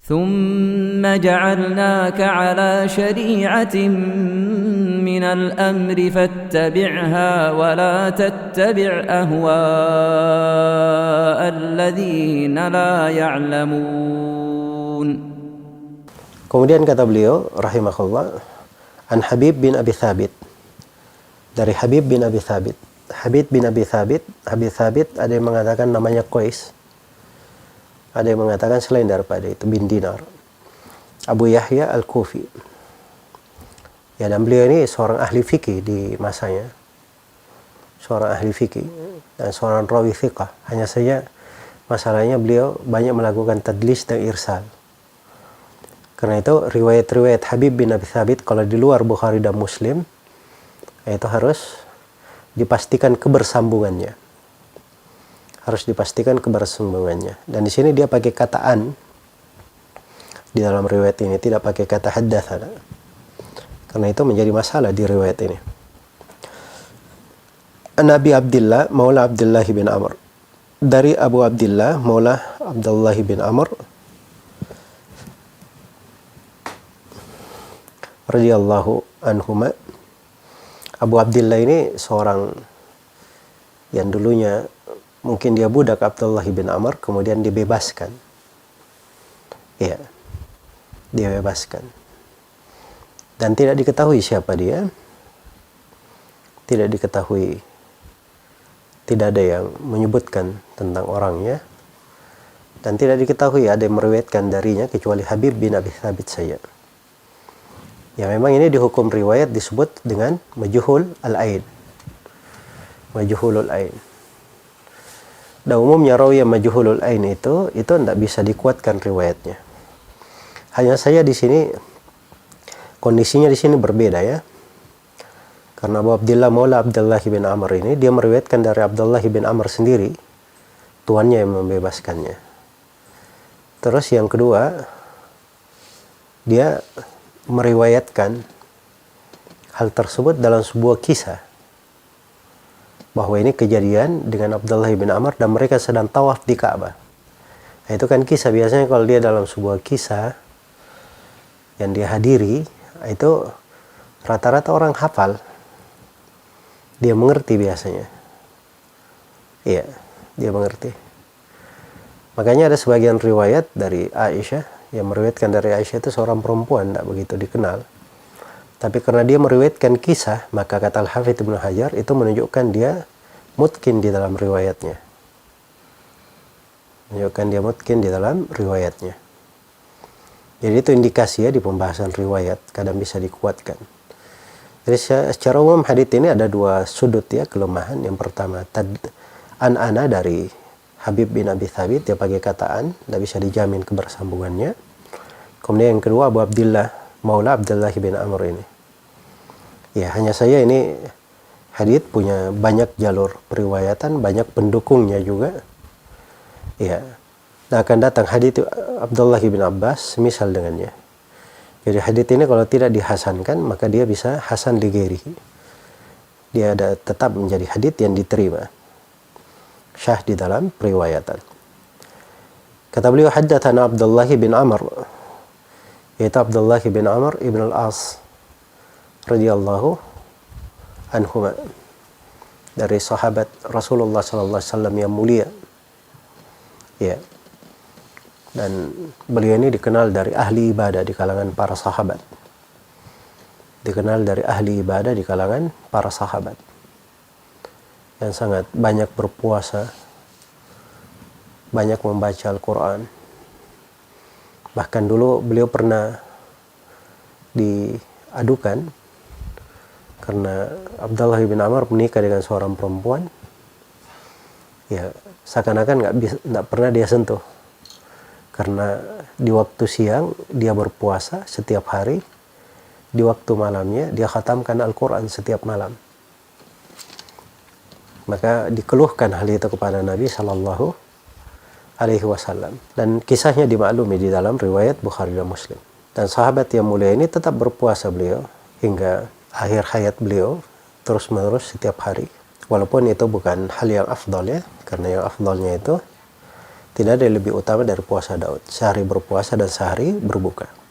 ثم جعلناك على شريعة من الأمر فاتبعها ولا تتبع أهواء الذين لا يعلمون. Kemudian kata beliau rahimahullah, an Habib bin Abi Thabit, dari Habib bin Abi Thabit. Habib bin Abi Thabit, Abi Thabit ada yang mengatakan namanya Qais, ada yang mengatakan selain daripada itu bin Dinar, Abu Yahya Al-Kufi. Ya, dan beliau ini seorang ahli fikih di masanya, seorang ahli fikih dan seorang rawi thiqah. Hanya saja masalahnya beliau banyak melakukan tadlis dan irsal. Karena itu riwayat-riwayat Habib bin Abi Thabit kalau di luar Bukhari dan Muslim itu harus dipastikan kebersambungannya. Harus dipastikan kebersambungannya. Dan di sini dia pakai kata an di dalam riwayat ini, tidak pakai kata haddatsana. Karena itu menjadi masalah di riwayat ini. Nabi Abdullah Maula Abdullah bin Amr, dari Abu Abdullah Maula Abdullah bin Amr radhiyallahu anhuma. Abu Abdullah ini seorang yang dulunya mungkin dia budak Abdullah bin Amr, kemudian dibebaskan. Ya, dia bebaskan. Dan tidak diketahui siapa dia. Tidak diketahui. Tidak ada yang menyebutkan tentang orangnya. Dan tidak diketahui ada yang meriwayatkan darinya kecuali Habib bin Abi Thabit saja. Ya, memang ini di hukum riwayat disebut dengan majhul al-ain. Majhulul ain. Dan umumnya rawi yang majhulul ain itu tidak bisa dikuatkan riwayatnya. Hanya saja di sini kondisinya di sini berbeda ya. Karena Abu Abdullah Maula Abdullah bin Amr ini dia meriwayatkan dari Abdullah bin Amr sendiri, tuannya yang membebaskannya. Terus yang kedua, dia meriwayatkan hal tersebut dalam sebuah kisah, bahwa ini kejadian dengan Abdullah bin Amr dan mereka sedang tawaf di Ka'bah. Nah, itu kan kisah, biasanya kalau dia dalam sebuah kisah yang dia hadiri, itu rata-rata orang hafal, dia mengerti biasanya. Iya, dia mengerti. Makanya ada sebagian riwayat dari Aisyah, yang meriwayatkan dari Aisyah itu seorang perempuan, tidak begitu dikenal. Tapi karena dia meriwayatkan kisah, maka kata Al-Hafidz Ibnu Hajar itu menunjukkan dia mutkin di dalam riwayatnya. Menunjukkan dia mutkin di dalam riwayatnya. Jadi itu indikasi ya di pembahasan riwayat, kadang bisa dikuatkan. Jadi secara umum hadits ini ada dua sudut ya kelemahan. Yang pertama, an-ana dari Habib bin Abi Thabit, dia pakai kataan, tidak bisa dijamin kebersambungannya. Kemudian yang kedua, Abu Abdullah Maula Abdullah bin Amr ini. Ya, hanya saja ini hadits punya banyak jalur periwayatan, banyak pendukungnya juga. Ya, nah akan datang hadits Abdullah bin Abbas semisal dengannya. Jadi hadits ini kalau tidak dihasankan, maka dia bisa hasan li ghairihi. Dia ada tetap menjadi hadits yang diterima, syah di dalam periwayatan. Kata beliau, haddatsana Abdullah bin Amr, yaitu Abdullah bin Amr ibn al-As radhiyallahu anhuma, dari sahabat Rasulullah sallallahu alaihi wasallam yang mulia. Ya. Dan beliau ini dikenal dari ahli ibadah di kalangan para sahabat. Dikenal dari ahli ibadah di kalangan para sahabat, yang sangat banyak berpuasa, banyak membaca Al-Quran. Bahkan dulu beliau pernah diadukan karena Abdullah bin Amr menikah dengan seorang perempuan, ya seakan-akan nggak pernah dia sentuh, karena di waktu siang dia berpuasa setiap hari, di waktu malamnya dia khatamkan Al-Quran setiap malam. Maka dikeluhkan hal itu kepada Nabi Shallallahu Alaihi Wasallam, dan kisahnya dimaklumi di dalam riwayat Bukhari dan Muslim. Dan sahabat yang mulia ini tetap berpuasa beliau hingga akhir hayat beliau, terus menerus setiap hari, walaupun itu bukan hal yang afdal ya, karena yang afdalnya itu tidak ada yang lebih utama dari puasa Daud, sehari berpuasa dan sehari berbuka.